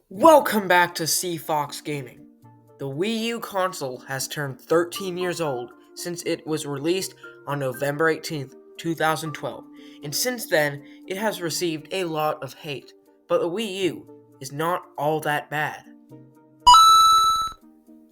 Welcome back to C Fox Gaming. The Wii U console has turned 13 years old since it was released on November 18th, 2012, and since then it has received a lot of hate. But the Wii U is not all that bad.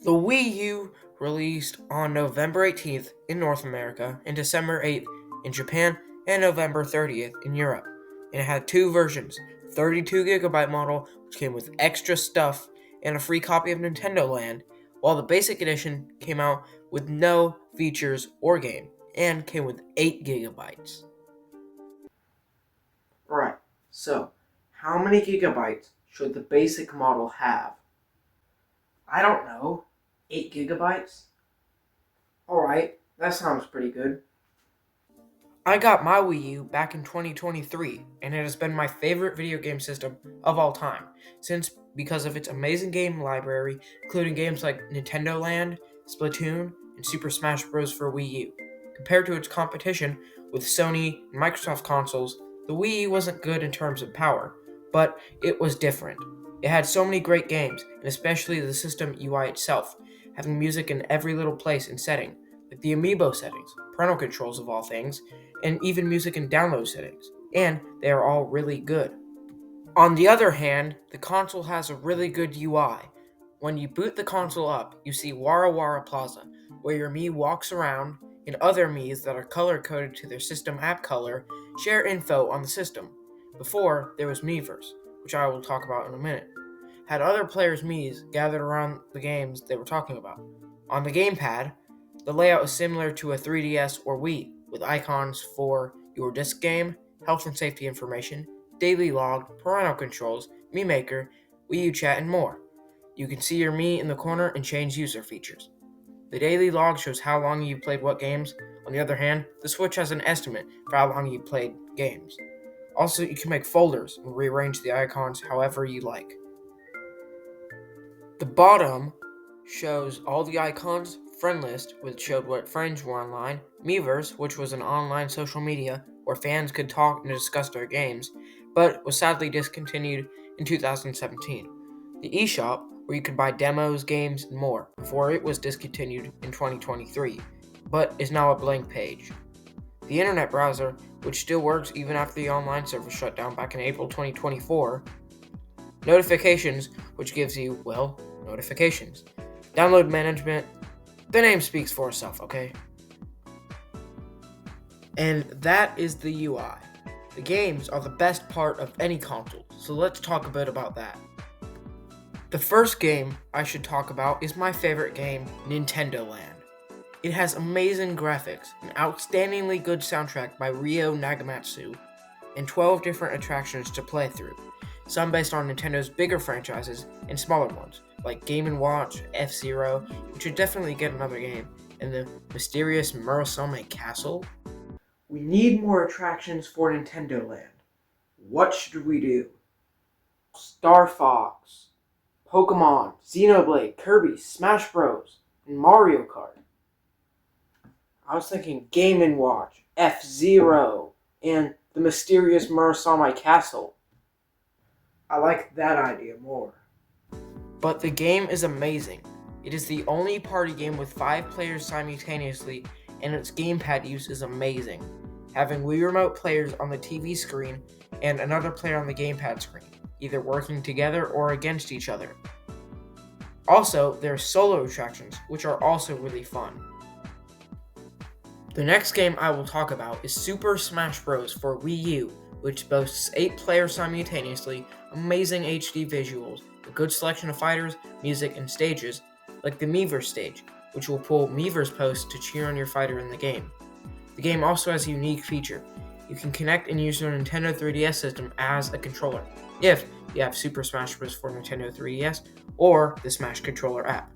The Wii U released on November 18th in North America and December 8th in Japan and November 30th in Europe. And it had two versions, 32GB model, which came with extra stuff and a free copy of Nintendo Land, while the basic edition came out with no features or game and came with 8GB. Alright, so how many gigabytes should the basic model have? I don't know. 8GB? Alright, that sounds pretty good. I got my Wii U back in 2023, and it has been my favorite video game system of all time, because of its amazing game library, including games like Nintendo Land, Splatoon, and Super Smash Bros. For Wii U. Compared to its competition with Sony and Microsoft consoles, the Wii U wasn't good in terms of power, but it was different. It had so many great games, and especially the system UI itself, having music in every little place and setting, like the amiibo settings, parental controls of all things, and even music and download settings, and they are all really good. On the other hand, the console has a really good UI. When you boot the console up, you see Wara Wara Plaza, where your Mii walks around, and other Miis that are color-coded to their system app color share info on the system. Before, there was Miiverse, which I will talk about in a minute. Had other players' Miis gathered around the games they were talking about. On the gamepad, the layout is similar to a 3DS or Wii, with icons for your disc game, health and safety information, daily log, parental controls, Mii Maker, Wii U Chat, and more. You can see your Mii in the corner and change user features. The daily log shows how long you played what games. On the other hand, the Switch has an estimate for how long you played games. Also, you can make folders and rearrange the icons however you like. The bottom shows all the icons, friend list, which showed what friends were online, Miiverse, which was an online social media where fans could talk and discuss their games, but was sadly discontinued in 2017. The eShop, where you could buy demos, games, and more, before it was discontinued in 2023, but is now a blank page. The internet browser, which still works even after the online server shut down back in April 2024. Notifications, which gives you, notifications. Download management, the name speaks for itself, okay? And that is the UI. The games are the best part of any console, so let's talk a bit about that. The first game I should talk about is my favorite game, Nintendo Land. It has amazing graphics, an outstandingly good soundtrack by Ryo Nagamatsu, and 12 different attractions to play through, some based on Nintendo's bigger franchises and smaller ones, like Game & Watch, F-Zero, which should definitely get another game, and the mysterious Murasame Castle. We need more attractions for Nintendo Land. What should we do? Star Fox, Pokemon, Xenoblade, Kirby, Smash Bros, and Mario Kart. I was thinking Game & Watch, F-Zero, and the mysterious Murasame Castle. I like that idea more. But the game is amazing. It is the only party game with 5 players simultaneously, and its gamepad use is amazing. Having Wii Remote players on the TV screen and another player on the gamepad screen, either working together or against each other. Also, there are solo attractions, which are also really fun. The next game I will talk about is Super Smash Bros. For Wii U, which boasts 8 players simultaneously, amazing HD visuals, a good selection of fighters, music, and stages, like the Miiverse stage, which will pull Miiverse posts to cheer on your fighter in the game. The game also has a unique feature. You can connect and use your Nintendo 3DS system as a controller, if you have Super Smash Bros. For Nintendo 3DS or the Smash Controller app.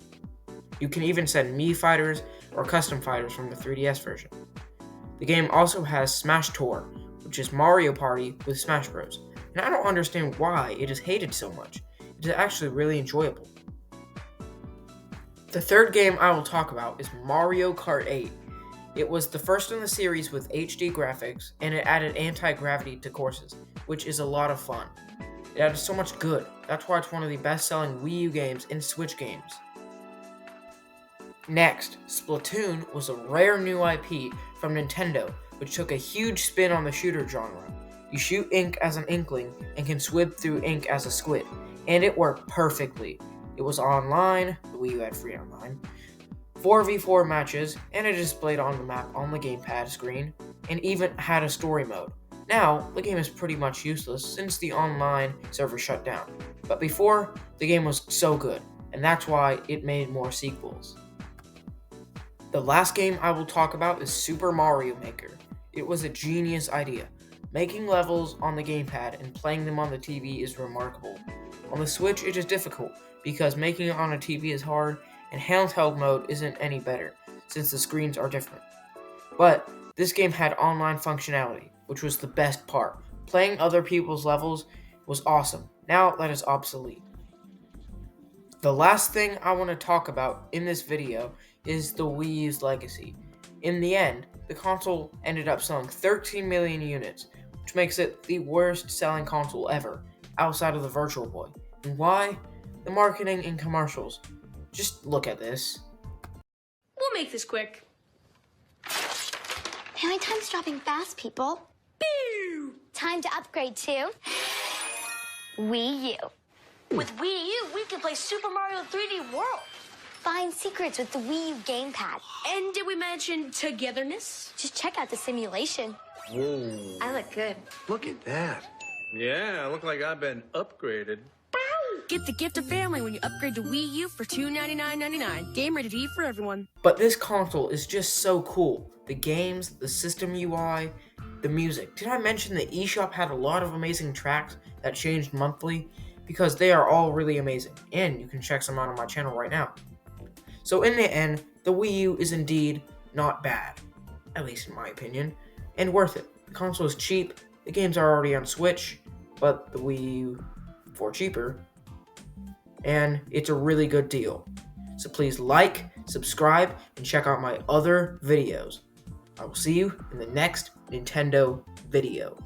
You can even send Mii fighters or custom fighters from the 3DS version. The game also has Smash Tour, which is Mario Party with Smash Bros. And I don't understand why it is hated so much. It is actually really enjoyable. The third game I will talk about is Mario Kart 8. It was the first in the series with HD graphics, and it added anti-gravity to courses, which is a lot of fun. It had so much good. That's why it's one of the best-selling Wii U games and Switch games. Next, Splatoon was a rare new IP from Nintendo, which took a huge spin on the shooter genre. You shoot ink as an inkling and can swim through ink as a squid, and it worked perfectly. It was online, the Wii U had free online, 4v4 matches, and it displayed on the map on the gamepad screen, and even had a story mode. Now, the game is pretty much useless since the online server shut down, but before, the game was so good, and that's why it made more sequels. The last game I will talk about is Super Mario Maker. It was a genius idea. Making levels on the gamepad and playing them on the TV is remarkable. On the Switch, it is difficult because making it on a TV is hard, and handheld mode isn't any better since the screens are different. But this game had online functionality, which was the best part. Playing other people's levels was awesome. Now that is obsolete. The last thing I want to talk about in this video is the Wii U's legacy. In the end, the console ended up selling 13 million units, which makes it the worst selling console ever, outside of the Virtual Boy. And why? The marketing and commercials. Just look at this. We'll make this quick. Family time's dropping fast, people. Boo! Time to upgrade to Wii U. With Wii U, we can play Super Mario 3D World. Find secrets with the Wii U gamepad. And did we mention togetherness? Just check out the simulation. Whoa. I look good. Look at that. Yeah, I look like I've been upgraded. Get the gift of family when you upgrade to Wii U for $299.99. Game rated E for everyone. But this console is just so cool. The games, the system UI, the music. Did I mention the eShop had a lot of amazing tracks that changed monthly? Because they are all really amazing, and you can check some out on my channel right now. So in the end, the Wii U is indeed not bad, at least in my opinion, and worth it. The console is cheap, the games are already on Switch, but the Wii U for cheaper, and it's a really good deal. So please like, subscribe, and check out my other videos. I will see you in the next Nintendo video.